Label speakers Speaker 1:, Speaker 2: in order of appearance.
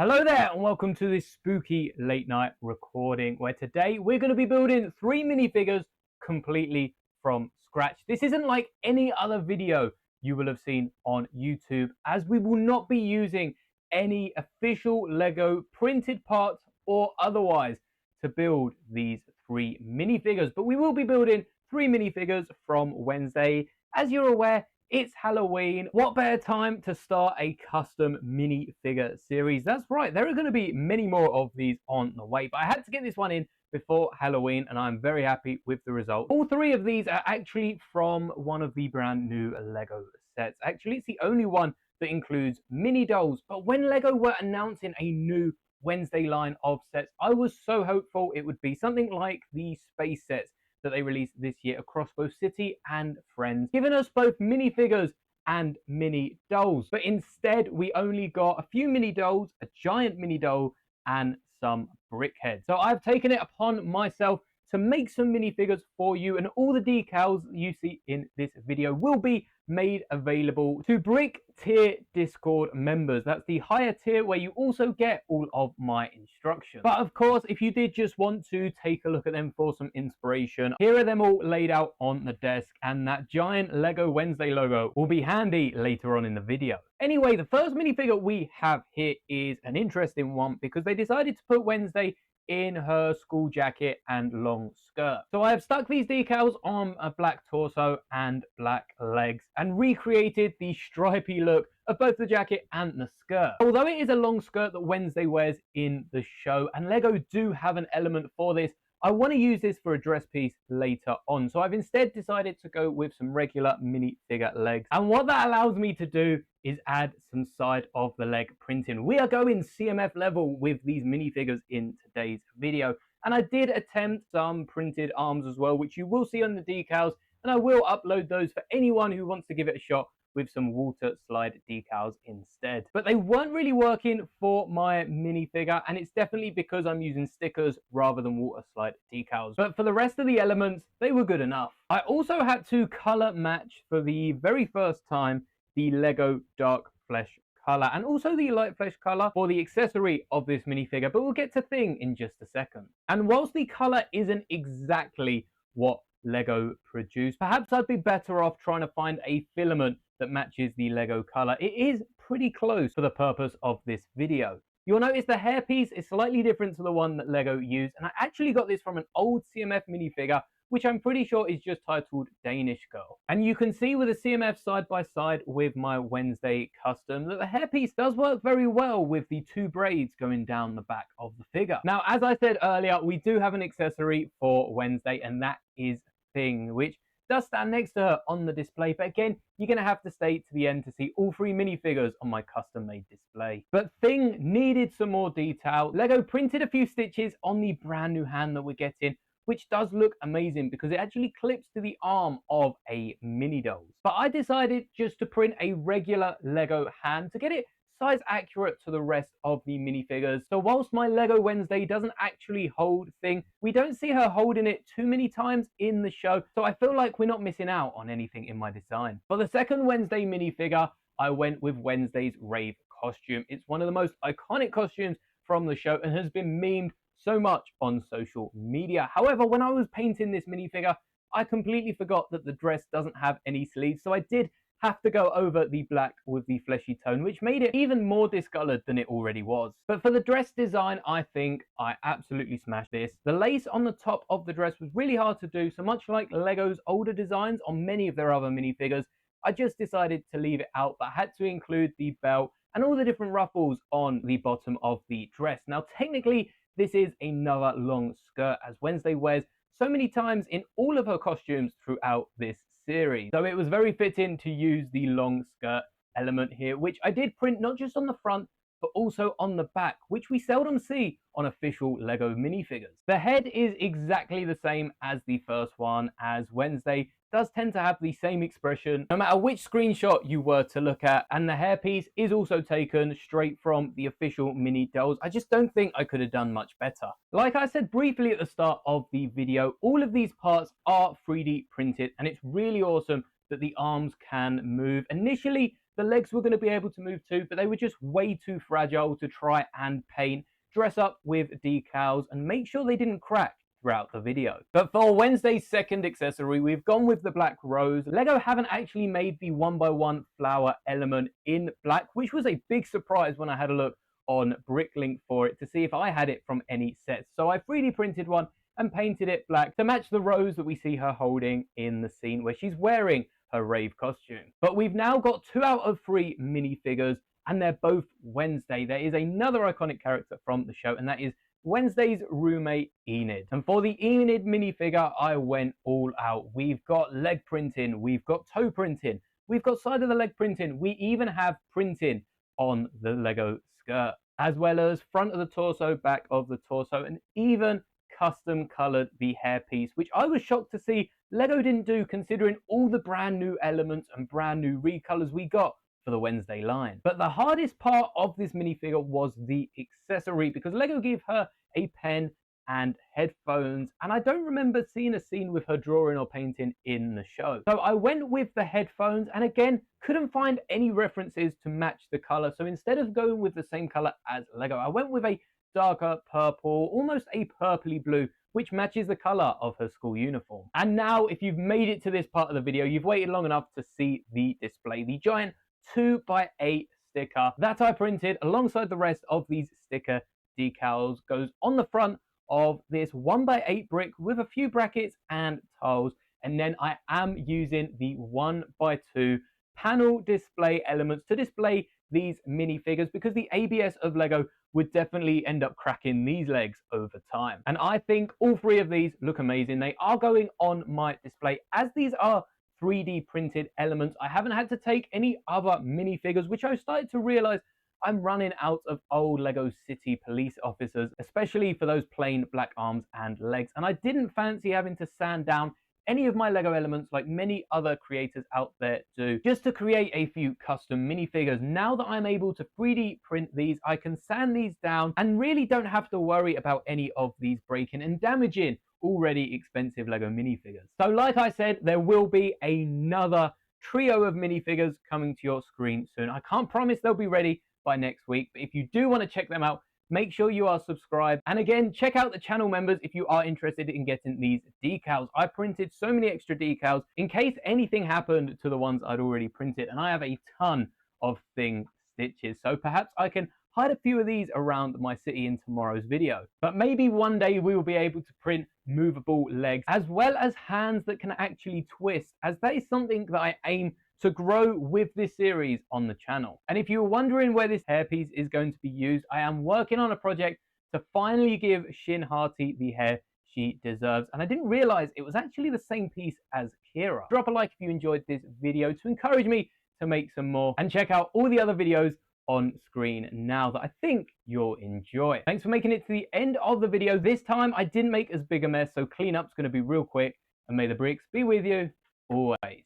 Speaker 1: Hello there and welcome to this spooky late night recording where today we're going to be building 3 minifigures completely from scratch. This isn't like any other video you will have seen on YouTube, as we will not be using any official Lego printed parts or otherwise to build these 3 minifigures, but we will be building 3 minifigures from Wednesday. As you're aware, it's Halloween. What better time to start a custom minifigure series? That's right, there are going to be many more of these on the way, but I had to get this one in before Halloween and I'm very happy with the result. All 3 of these are actually from one of the brand new Lego sets. Actually, it's the only one that includes mini dolls, but when Lego were announcing a new Wednesday line of sets, I was so hopeful it would be something like the space sets that they released this year across both City and Friends, giving us both minifigures and mini dolls. But instead, we only got a few mini dolls, a giant mini doll, and some brickheads. So I've taken it upon myself to make some minifigures for you, and all the decals you see in this video will be made available to Brick Tier Discord members. That's the higher tier where you also get all of my instructions. But of course, if you did just want to take a look at them for some inspiration, here are them all laid out on the desk, and that giant Lego Wednesday logo will be handy later on in the video. Anyway, the first minifigure we have here is an interesting one because they decided to put Wednesday in her school jacket and long skirt. So I have stuck these decals on a black torso and black legs and recreated the stripy look of both the jacket and the skirt. Although it is a long skirt that Wednesday wears in the show, and Lego do have an element for this, I want to use this for a dress piece later on. So I've instead decided to go with some regular minifigure legs. And what that allows me to do is add some side of the leg printing. We are going CMF level with these minifigures in today's video. And I did attempt some printed arms as well, which you will see on the decals. And I will upload those for anyone who wants to give it a shot with some water slide decals instead. But they weren't really working for my minifigure, and it's definitely because I'm using stickers rather than water slide decals. But for the rest of the elements, they were good enough. I also had to color match for the very first time the Lego Dark Flesh color and also the light flesh color for the accessory of this minifigure, but we'll get to Thing in just a second. And whilst the color isn't exactly what Lego produced, perhaps I'd be better off trying to find a filament that matches the Lego color. It is pretty close for the purpose of this video. You'll notice the hairpiece is slightly different to the one that Lego used, and I actually got this from an old CMF minifigure, which I'm pretty sure is just titled Danish Girl. And you can see with the CMF side by side with my Wednesday custom that the hairpiece does work very well with the 2 braids going down the back of the figure. Now, as I said earlier, we do have an accessory for Wednesday, and that is Thing, which does stand next to her on the display, but again, you're going to have to stay to the end to see all 3 minifigures on my custom made display. But Thing needed some more detail. Lego printed a few stitches on the brand new hand that we're getting, which does look amazing because it actually clips to the arm of a mini doll. But I decided just to print a regular Lego hand to get it size accurate to the rest of the minifigures. So whilst my Lego Wednesday doesn't actually hold Thing, we don't see her holding it too many times in the show, so I feel like we're not missing out on anything in my design. For the second Wednesday minifigure, I went with Wednesday's rave costume. It's one of the most iconic costumes from the show and has been memed so much on social media. However, when I was painting this minifigure, I completely forgot that the dress doesn't have any sleeves, so I did have to go over the black with the fleshy tone, which made it even more discolored than it already was. But for the dress design, I think I absolutely smashed this. The lace on the top of the dress was really hard to do, so much like Lego's older designs on many of their other minifigures, I just decided to leave it out, but had to include the belt and all the different ruffles on the bottom of the dress. Now, technically, this is another long skirt, as Wednesday wears so many times in all of her costumes throughout this series. So it was very fitting to use the long skirt element here, which I did print not just on the front, but also on the back, which we seldom see on official Lego minifigures. The head is exactly the same as the first one, as Wednesday does tend to have the same expression no matter which screenshot you were to look at, and the hairpiece is also taken straight from the official mini dolls. I just don't think I could have done much better. Like I said briefly at the start of the video, all of these parts are 3D printed, and it's really awesome that the arms can move. Initially, the legs were going to be able to move too, but they were just way too fragile to try and paint, dress up with decals, and make sure they didn't crack throughout the video. But for Wednesday's second accessory, we've gone with the black rose. Lego haven't actually made the 1x1 flower element in black, which was a big surprise when I had a look on Bricklink for it to see if I had it from any sets. So I 3D printed one and painted it black to match the rose that we see her holding in the scene where she's wearing her rave costume. But we've now got 2 out of 3 minifigures, and they're both Wednesday. There is another iconic character from the show, and that is Wednesday's roommate Enid. And for the Enid minifigure, I went all out. We've got leg printing, we've got toe printing, we've got side of the leg printing, we even have printing on the Lego skirt, as well as front of the torso, back of the torso, and even custom colored the hairpiece, which I was shocked to see Lego didn't do, considering all the brand new elements and brand new recolors we got for the Wednesday line. But the hardest part of this minifigure was the accessory, because Lego gave her a pen and headphones, and I don't remember seeing a scene with her drawing or painting in the show. So I went with the headphones, and again, couldn't find any references to match the color. So instead of going with the same color as Lego, I went with a darker purple, almost a purpley blue, which matches the color of her school uniform. And now, if you've made it to this part of the video, you've waited long enough to see the display, the giant 2x8 sticker that I printed alongside the rest of these sticker decals goes on the front of this 1x8 brick with a few brackets and tiles. And then I am using the 1x2 panel display elements to display these minifigures, because the ABS of Lego would definitely end up cracking these legs over time. And I think all 3 of these look amazing. They are going on my display, as these are 3D printed elements. I haven't had to take any other minifigures, which I started to realize I'm running out of old Lego City police officers, especially for those plain black arms and legs. And I didn't fancy having to sand down any of my Lego elements like many other creators out there do, just to create a few custom minifigures. Now that I'm able to 3D print these, I can sand these down and really don't have to worry about any of these breaking and damaging already expensive Lego minifigures. So like I said, there will be another trio of minifigures coming to your screen soon. I can't promise they'll be ready by next week, but if you do want to check them out, make sure you are subscribed. And again, check out the channel members if you are interested in getting these decals. I printed so many extra decals in case anything happened to the ones I'd already printed, and I have a ton of thing stitches, so perhaps I can hide a few of these around my city in tomorrow's video. But maybe one day we will be able to print movable legs, as well as hands that can actually twist, as that is something that I aim to grow with this series on the channel. And if you're wondering where this hairpiece is going to be used, I am working on a project to finally give Shin Hati the hair she deserves. And I didn't realize it was actually the same piece as Kira. Drop a like if you enjoyed this video to encourage me to make some more, and check out all the other videos on screen now that I think you'll enjoy. Thanks for making it to the end of the video. This time I didn't make as big a mess, so cleanup's going to be real quick, and may the bricks be with you always.